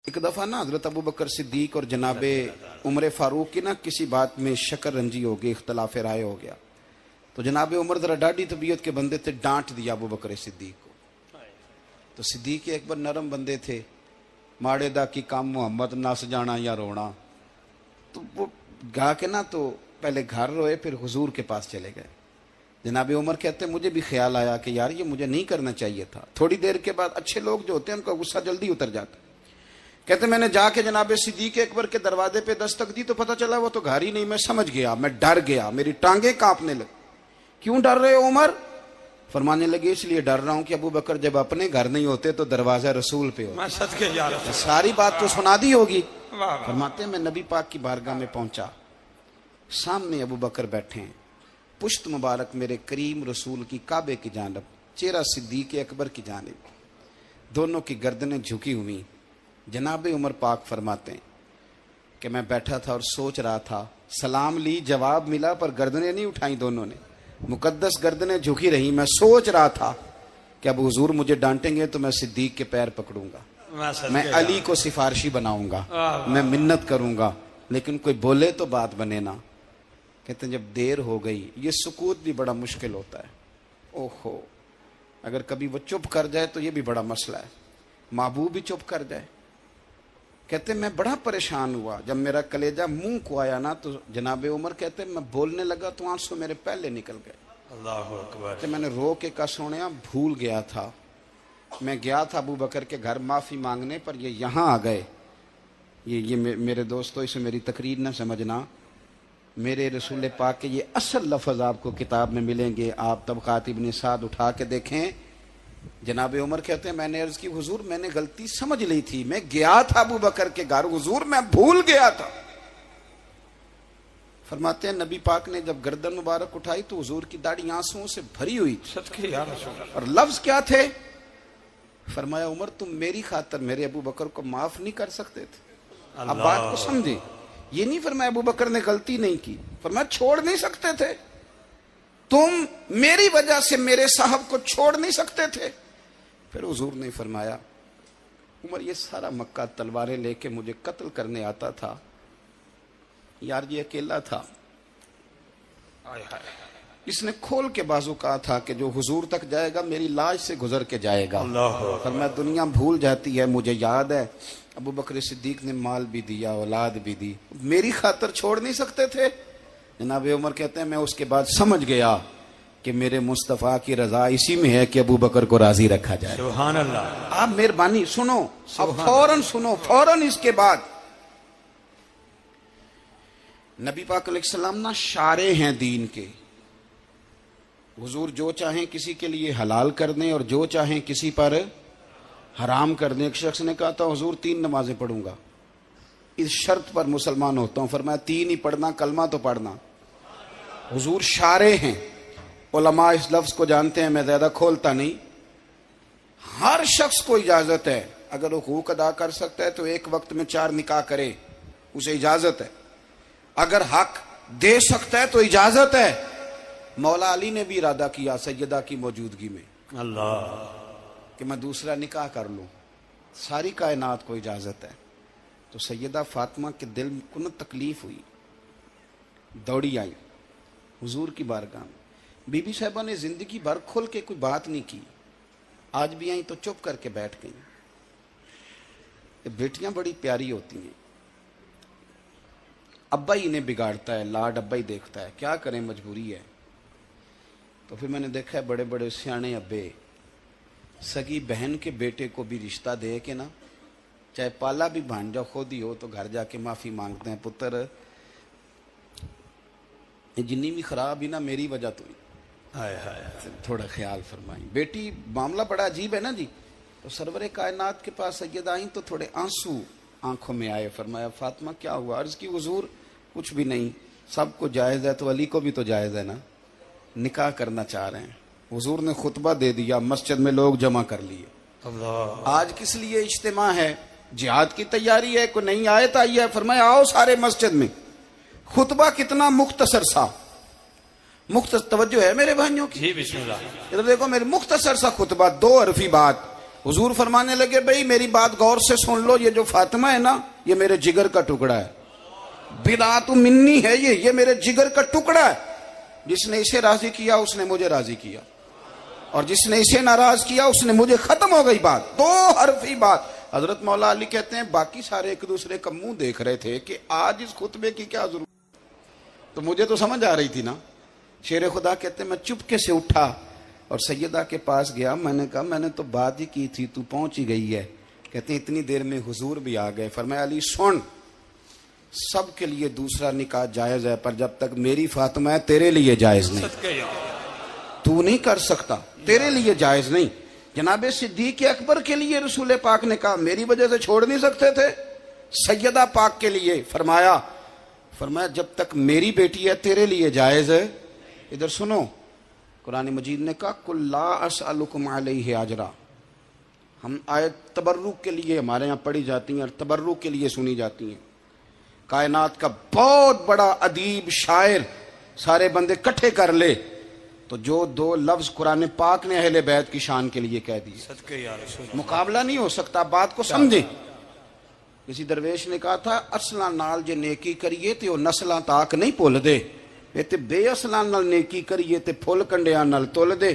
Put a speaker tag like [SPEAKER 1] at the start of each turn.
[SPEAKER 1] एक दफ़ा ना हज़रत अबू बकर सिद्दीक और जनाबे उमर फारूक की ना किसी बात में शक्र रंजी हो गई, इख्तलाफ राय हो गया। तो जनाबे उमर ज़रा डाढ़ी तबीयत के बंदे थे, डांट दिया अबू बकर सिद्दीक को। तो सिद्दीक अकबर नरम बंदे थे, माड़े दा की काम मोहम्मद नस जाना या रोना। तो वो गा के ना तो पहले घर रोए, फिर हुजूर के पास चले गए। जनाबे उमर कहते मुझे भी ख्याल आया कि यार ये मुझे नहीं करना चाहिए था। थोड़ी देर के बाद अच्छे लोग जो होते हैं उनका गुस्सा जल्दी उतर जाता है। कहते मैंने जाके जनाबे सिद्दीक अकबर के दरवाजे पे दस्तक दी तो पता चला वो तो घर ही नहीं। मैं समझ गया, मैं डर गया, मेरी टांगे कांपने लगी। क्यों डर रहे हो उमर? फरमाने लगे इसलिए डर रहा हूं कि अबू बकर जब अपने घर नहीं होते तो दरवाजा रसूल पे होता। सारी बात तो सुना दी होगी। फरमाते मैं नबी पाक की बारगाह में पहुंचा, सामने अबू बकर बैठे हैं, पुश्त मुबारक मेरे करीम रसूल की काबे की जानब, चेहरा सिद्दीक अकबर की जानिब, दोनों की गर्दनें झुकी हुई। जनाबे उमर पाक फरमाते हैं कि मैं बैठा था और सोच रहा था, सलाम ली, जवाब मिला, पर गर्दनें नहीं उठाई दोनों ने, मुकद्दस गर्दनें झुकी रही। मैं सोच रहा था कि अब हुजूर मुझे डांटेंगे तो मैं सिद्दीक के पैर पकड़ूंगा, मैं अली को सिफारशी बनाऊंगा, मैं मिन्नत करूंगा, लेकिन कोई बोले तो बात बने ना। कहते हैं जब देर हो गई, ये सुकूत भी बड़ा मुश्किल होता है। ओहो, अगर कभी वो चुप कर जाए तो ये भी बड़ा मसला है, महबूब भी चुप कर जाए। कहते मैं बड़ा परेशान हुआ, जब मेरा कलेजा मुंह को आया ना तो जनाबे उमर कहते मैं बोलने लगा तो आंसू मेरे पहले निकल गए। अल्लाहु अकबर। मैंने रो के कहा सोनिया भूल गया था, मैं गया था अबू बकर के घर माफी मांगने, पर ये यहाँ आ गए। ये मेरे दोस्तों इसे मेरी तकरीर ना समझना, मेरे रसूल पाक के ये असल लफ्ज आपको किताब में मिलेंगे। आप तबक़ात इब्न साद उठा के देखें। जनाबे उमर कहते हैं मैंने अर्ज की हुजूर मैंने गलती समझ ली थी, मैं गया था अबू बकर के घर, हुजूर मैं भूल गया था। फरमाते हैं नबी पाक ने जब गर्दन मुबारक उठाई तो हुजूर की दाढ़ी आंसुओं से भरी हुई थी। और लफ्ज क्या थे? फरमाया उमर तुम मेरी खातर मेरे अबू बकर को माफ नहीं कर सकते थे? अब बात को समझे, ये नहीं फरमाया अबू बकर ने गलती नहीं की, फरमाया छोड़ नहीं सकते थे, तुम मेरी वजह से मेरे साहब को छोड़ नहीं सकते थे। फिर हुजूर ने फरमाया उमर ये सारा मक्का तलवारें लेके मुझे कत्ल करने आता था, यार ये अकेला था, इसने खोल के बाजू कहा था कि जो हुजूर तक जाएगा मेरी लाश से गुजर के जाएगा। फरमाया दुनिया भूल जाती है, मुझे याद है अबू बकर सिद्दीक ने माल भी दिया, औलाद भी दी, मेरी खातर छोड़ नहीं सकते थे। जनाब उमर कहते हैं मैं उसके बाद समझ गया कि मेरे मुस्तफा की रजा इसी में है कि अबू बकर को राजी रखा जाए। सुभान अल्लाह। आप मेहरबानी सुनो, अब फौरन सुनो, फौरन इसके बाद नबी पाक अलैहिस्सलाम ना शारे हैं दीन के। हुजूर जो चाहें किसी के लिए हलाल कर दें और जो चाहें किसी पर हराम कर दें। एक शख्स ने कहा था हुजूर 3 नमाजें पढ़ूंगा, इस शर्त पर मुसलमान होता हूं। फरमाया 3 ही पढ़ना, कलमा तो पढ़ना। हुजूर शारे हैं, उलमा इस लफ्ज को जानते हैं, मैं ज्यादा खोलता नहीं। हर शख्स को इजाजत है, अगर वो हुकूक अदा कर सकता है तो एक वक्त में 4 निकाह करे, उसे इजाजत है। अगर हक दे सकता है तो इजाजत है। मौला अली ने भी इरादा किया सैयदा की मौजूदगी में अल्लाह कि मैं दूसरा निकाह कर लूं, सारी कायनात को इजाजत है। तो सैयदा फातिमा के दिल को न तकलीफ हुई, दौड़ी आई हुजूर की बारगाह में। बीबी साहिबा ने जिंदगी भर खुल के कोई बात नहीं की, आज भी आई तो चुप करके बैठ गई। बेटियां बड़ी प्यारी होती हैं, अब्बा ही इन्हें बिगाड़ता है, लाड अब्बा ही देखता है, क्या करें मजबूरी है। तो फिर मैंने देखा है बड़े बड़े सियाने अब्बे सगी बहन के बेटे को भी रिश्ता दे के ना, चाहे पाला भी भांजा खुद ही हो, तो घर जाके माफी मांगते हैं, पुत्र जिन्नी भी खराब ही ना मेरी वजह तो ही, थोड़ा ख्याल फरमाई। बेटी मामला बड़ा अजीब है ना जी। तो सरवरे कायनात के पास सैयदा आई तो थोड़े आंसू आंखों में आए। फरमाया फातिमा क्या हुआ? अर्ज की हुजूर कुछ भी नहीं, सबको जायज है तो अली को भी तो जायज है ना, निकाह करना चाह रहे हैं। हुजूर ने खुतबा दे दिया, मस्जिद में लोग जमा कर लिए। आज किस लिए इज्तिमा है? जिहाद की तैयारी है, कोई नई आयत आई है, फरमाया आओ सारे मस्जिद में। खुतबा कितना मुख्तसर सा, तवज्जो है मेरे भाइयों की? जी बिस्मिल्लाह। इधर देखो मेरे मुख्तसर सा खुतबा, 2 हरफी बात, हुजूर फरमाने लगे भाई मेरी बात गौर से सुन लो, ये जो फातिमा है ना ये मेरे जिगर का टुकड़ा है, बिदात मिन्नी है, ये मेरे जिगर का टुकड़ा है। जिसने इसे राजी किया उसने मुझे राजी किया, और जिसने इसे नाराज किया उसने मुझे। खत्म हो गई बात, दो हरफी बात। हजरत मौला अली कहते हैं बाकी सारे एक दूसरे का मुंह देख रहे थे कि आज इस खुतबे की क्या जरूरत, तो मुझे तो समझ आ रही थी ना। शेर खुदा कहते हैं मैं चुपके से उठा और सैयदा के पास गया, मैंने कहा मैंने तो बात ही की थी, तू पहुंच ही गई है। कहते हैं इतनी देर में हुजूर भी आ गए। फरमाया अली सुन, सब के लिए दूसरा निकाह जायज है, पर जब तक मेरी फातिमा है तेरे लिए जायज नहीं, तू नहीं कर सकता, तेरे लिए जायज नहीं। जनाबे सिद्दीक अकबर के लिए रसूल पाक ने कहा मेरी वजह से छोड़ नहीं सकते थे, सैयदा पाक के लिए फरमाया जब तक मेरी बेटी है तेरे लिए जायज है। इधर सुनो, कुरान मजीद ने कहा कुल्ला असअलुकुम अलैहि अजरा। हम आयत तबर्रुक के लिए हमारे यहाँ पढ़ी जाती हैं और तबर्रुक के लिए सुनी जाती हैं। कायनात का बहुत बड़ा अदीब शायर सारे बंदे इकट्ठे कर ले तो जो दो लफ्ज कुरान पाक ने अहले बैत की शान के लिए कह दिए, मुकाबला नहीं हो सकता। बात को समझे। किसी दरवेश ने कहा था असला नाल जे नेकी करिए ते नस्लां ताक नहीं भुल दे, ते बेअसलां नाल नेकी करिए ते फुल कंडियां नाल तुल दे।